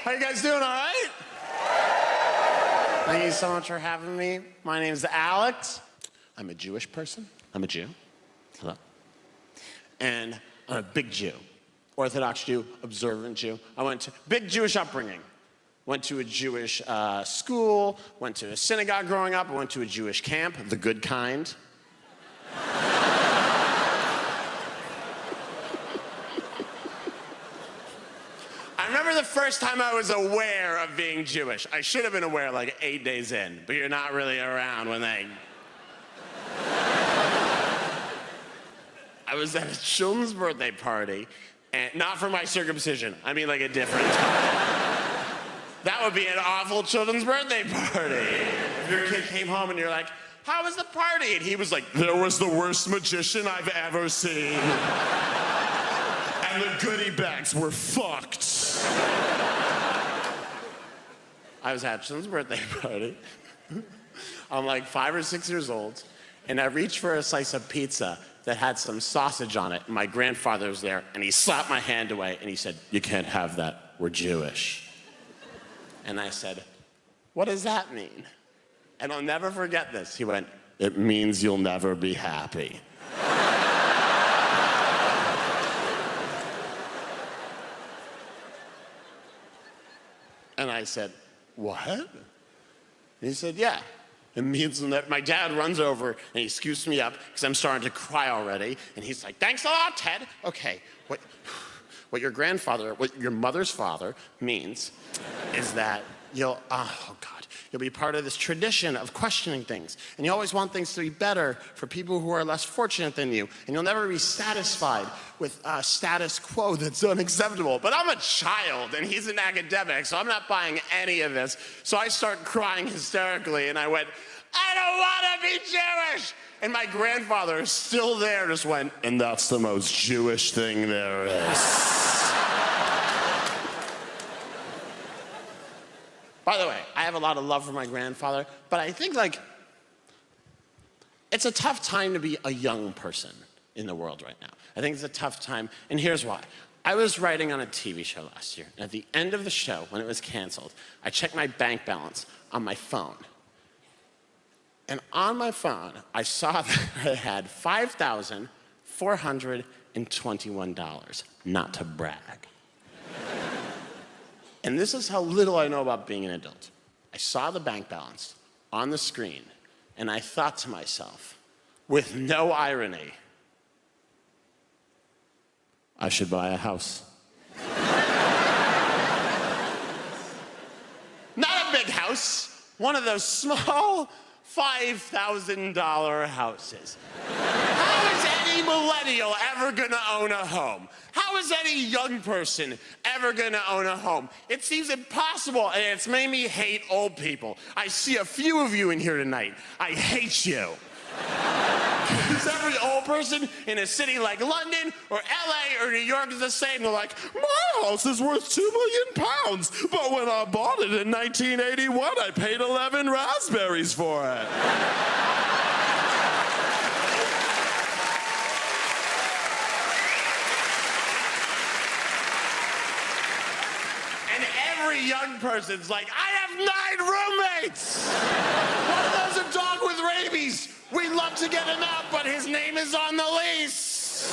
How you guys doing, all right? Thank you so much for having me. My name is Alex. I'm a Jewish person. I'm a Jew. Hello. And I'm a big Jew. Orthodox Jew, observant Jew. I went to big Jewish upbringing. Went to a Jewish school, went to a synagogue growing up, I went to a Jewish camp, the good kind. I remember the first time I was aware of being Jewish. I should have been aware like 8 days in, but you're not really around when they... I was at a children's birthday party, and not for my circumcision, I mean like a different time. That would be an awful children's birthday party. If your kid came home and you're like, how was the party? And he was like, there was the worst magician I've ever seen. And the goodie bags were fucked. I was at a children's birthday party. I'm like 5 or 6 years old, and I reached for a slice of pizza that had some sausage on it, and my grandfather was there, and he slapped my hand away, and he said, you can't have that, we're Jewish. And I said, what does that mean? And I'll never forget this. He went, it means you'll never be happy. And I said, what? And he said, yeah. It means that my dad runs over and he scoops me up because I'm starting to cry already. And he's like, thanks a lot, Ted. Okay, what your grandfather, what your mother's father means is that you'll be part of this tradition of questioning things. And you always want things to be better for people who are less fortunate than you. And you'll never be satisfied with status quo that's unacceptable. But I'm a child and he's an academic, so I'm not buying any of this. So I start crying hysterically and I went, I don't want to be Jewish! And my grandfather is still there, just went, and that's the most Jewish thing there is. By the way, I have a lot of love for my grandfather, but I think it's a tough time to be a young person in the world right now. I think it's a tough time, and here's why. I was writing on a TV show last year, and at the end of the show, when it was canceled, I checked my bank balance on my phone. And on my phone, I saw that I had $5,421, not to brag. And this is how little I know about being an adult. I saw the bank balance on the screen, and I thought to myself, with no irony, I should buy a house. Not a big house, one of those small $5,000 houses. How is any millennial ever gonna own a home? How is any young person ever gonna own a home? It seems impossible, and it's made me hate old people. I see a few of you in here tonight. I hate you. Because every old person in a city like London or LA or New York is the same. They're like, my house is worth £2 million, but when I bought it in 1981, I paid 11 raspberries for it. And every young person's like, I have 9 roommates. One of those a dog with rabies. We'd love to get him out, but his name is on the lease.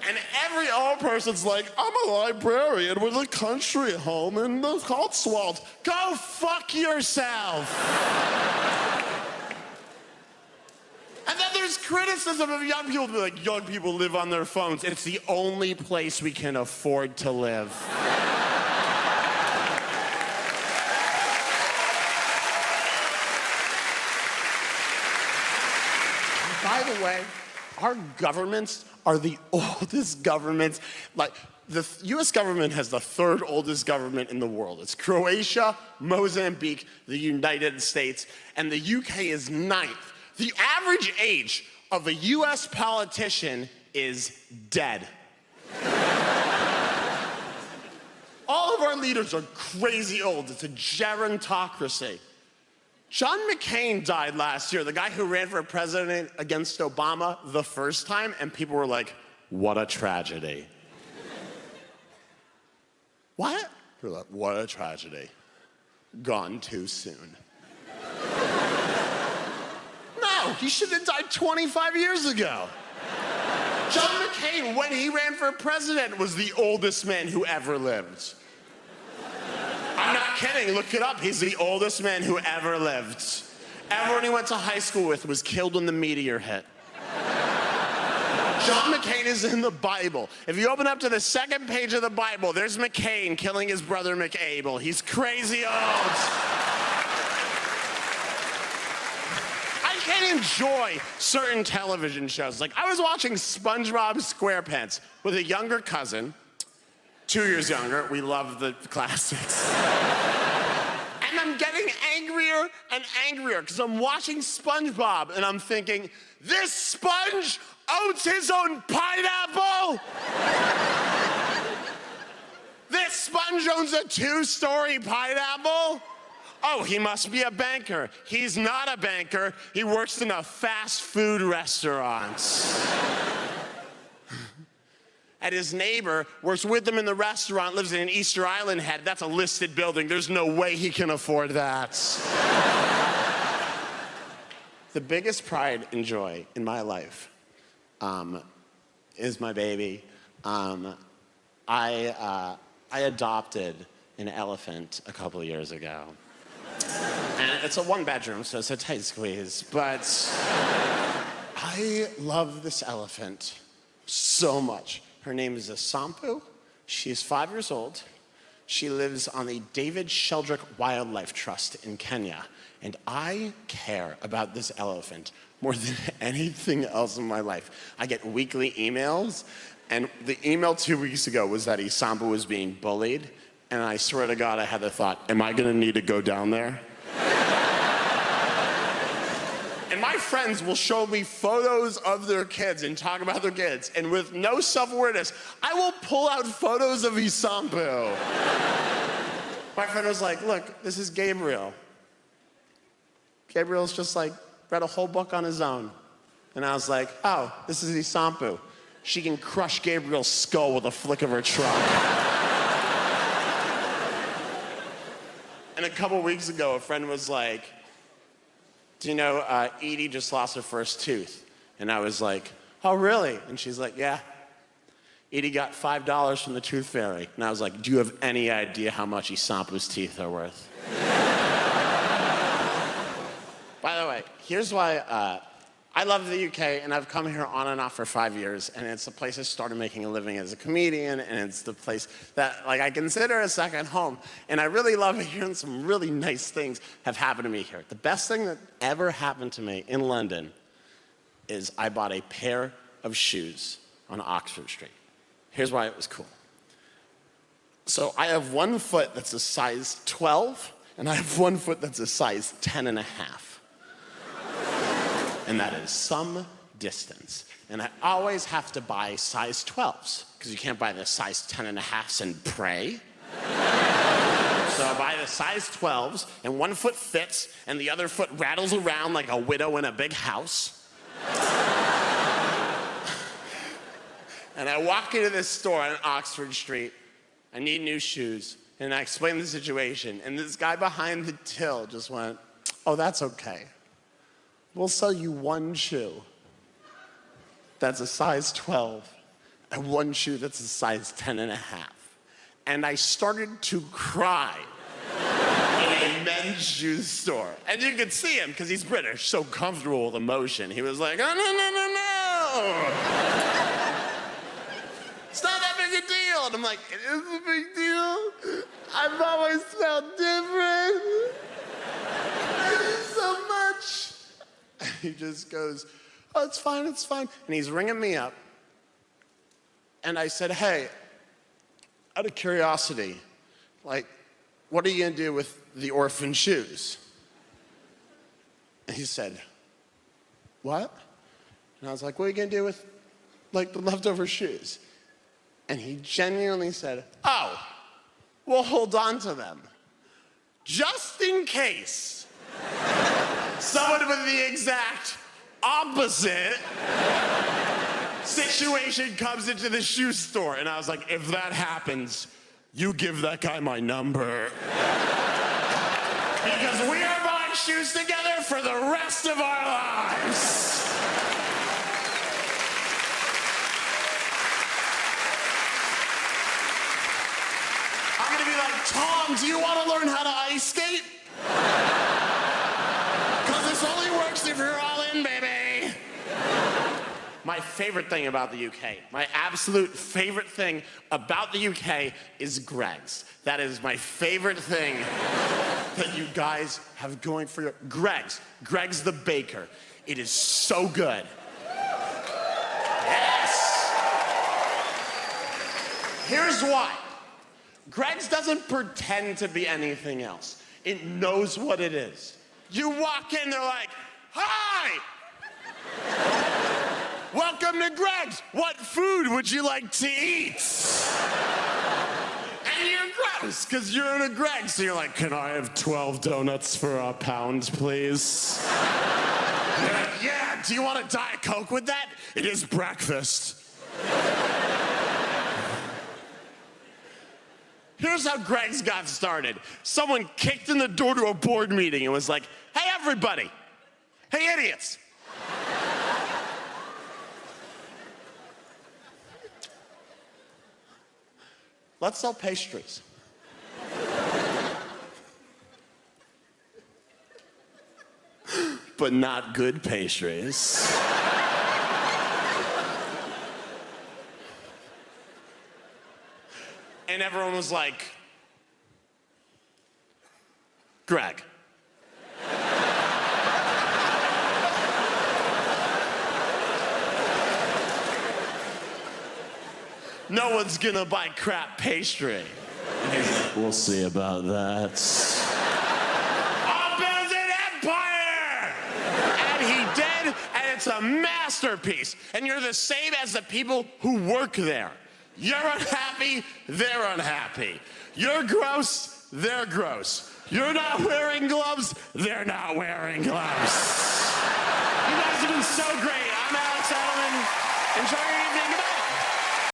And every old person's like, I'm a librarian with a country home in the Cotswolds. Go fuck yourself. And then there's criticism of young people. They're like, young people live on their phones. It's the only place we can afford to live. By the way, our governments are the oldest governments. Like, the US government has the 3rd oldest government in the world. It's Croatia, Mozambique, the United States, and the UK is 9th. The average age of a US politician is dead. All of our leaders are crazy old. It's a gerontocracy. John McCain died last year, the guy who ran for president against Obama the first time, and people were like, what a tragedy. What? You're like, what a tragedy. Gone too soon. No, he should have died 25 years ago. John McCain, when he ran for president, was the oldest man who ever lived. I'm not kidding, look it up. He's the oldest man who ever lived. Everyone he went to high school with was killed when the meteor hit. John McCain is in the Bible. If you open up to the second page of the Bible, there's McCain killing his brother McAbel. He's crazy old. I can't enjoy certain television shows. Like, I was watching SpongeBob SquarePants with a younger cousin, 2 years younger. We love the classics. And I'm getting angrier and angrier because I'm watching SpongeBob and I'm thinking, this sponge owns his own pineapple? This sponge owns a 2-story pineapple? Oh, he must be a banker. He's not a banker. He works in a fast food restaurant. And his neighbor works with him in the restaurant, lives in an Easter Island head. That's a listed building. There's no way he can afford that. The biggest pride and joy in my life is my baby. I adopted an elephant a couple of years ago. And it's a 1-bedroom, so it's a tight squeeze. But I love this elephant so much. Her name is Asampu. She's 5 years old. She lives on the David Sheldrick Wildlife Trust in Kenya. And I care about this elephant more than anything else in my life. I get weekly emails, and the email 2 weeks ago was that Asampu was being bullied. And I swear to God, I had the thought, am I gonna need to go down there? And my friends will show me photos of their kids and talk about their kids. And with no self-awareness, I will pull out photos of Asampu. My friend was like, look, this is Gabriel. Gabriel's just like, read a whole book on his own. And I was like, oh, this is Asampu. She can crush Gabriel's skull with a flick of her trunk. And a couple weeks ago, a friend was like, do you know Edie just lost her first tooth? And I was like, oh, really? And she's like, yeah. Edie got $5 from the tooth fairy. And I was like, do you have any idea how much Asampu's teeth are worth? By the way, here's why I love the UK, and I've come here on and off for 5 years, and it's the place I started making a living as a comedian, and it's the place that I consider a second home. And I really love hearing some really nice things have happened to me here. The best thing that ever happened to me in London is I bought a pair of shoes on Oxford Street. Here's why it was cool. So I have one foot that's a size 12, and I have one foot that's a size 10.5. And that is some distance. And I always have to buy size 12s, because you can't buy the size 10.5s and pray. So I buy the size 12s, and one foot fits, and the other foot rattles around like a widow in a big house. And I walk into this store on Oxford Street. I need new shoes. And I explain the situation, and this guy behind the till just went, oh, that's okay. We'll sell you one shoe that's a size 12 and one shoe that's a size 10.5. And I started to cry in a men's shoe store. And you could see him, because he's British, so comfortable with emotion. He was like, oh, no, no, no, no. It's not that big a deal. And I'm like, it is a big deal. I've always felt different. Thank you so much. He just goes, oh, it's fine, it's fine. And he's ringing me up. And I said, hey, out of curiosity, like, what are you gonna do with the orphan shoes? And he said, what? And I was like, what are you gonna do with, like, the leftover shoes? And he genuinely said, oh, we'll hold on to them, just in case someone with the exact opposite situation comes into the shoe store. And I was like, if that happens, you give that guy my number. Because we are buying shoes together for the rest of our lives. I'm gonna be like, Tom, do you want to learn how to ice skate? Because this only works if you're all in, baby. My favorite thing about the UK, my absolute favorite thing about the UK is Greggs. That is my favorite thing that you guys have going for your... Greggs. Greggs the baker. It is so good. Yes! Here's why. Greggs doesn't pretend to be anything else. It knows what it is. You walk in, they're like, hi! Welcome to Greggs. What food would you like to eat? And you're gross, because you're in a Greggs. So you're like, can I have 12 donuts for £1, please? You're like, yeah, do you want a Diet Coke with that? It is breakfast. Here's how Greggs got started. Someone kicked in the door to a board meeting and was like, hey, everybody. Hey, idiots. Let's sell pastries. But not good pastries. And everyone was like, Greg. No one's gonna buy crap pastry. And he's like, we'll see about that. I'll build an empire! And he did, and it's a masterpiece. And you're the same as the people who work there. You're unhappy, they're unhappy. You're gross, they're gross. You're not wearing gloves, they're not wearing gloves. You guys have been so great. I'm Alex Edelman. Enjoy your evening. Goodbye.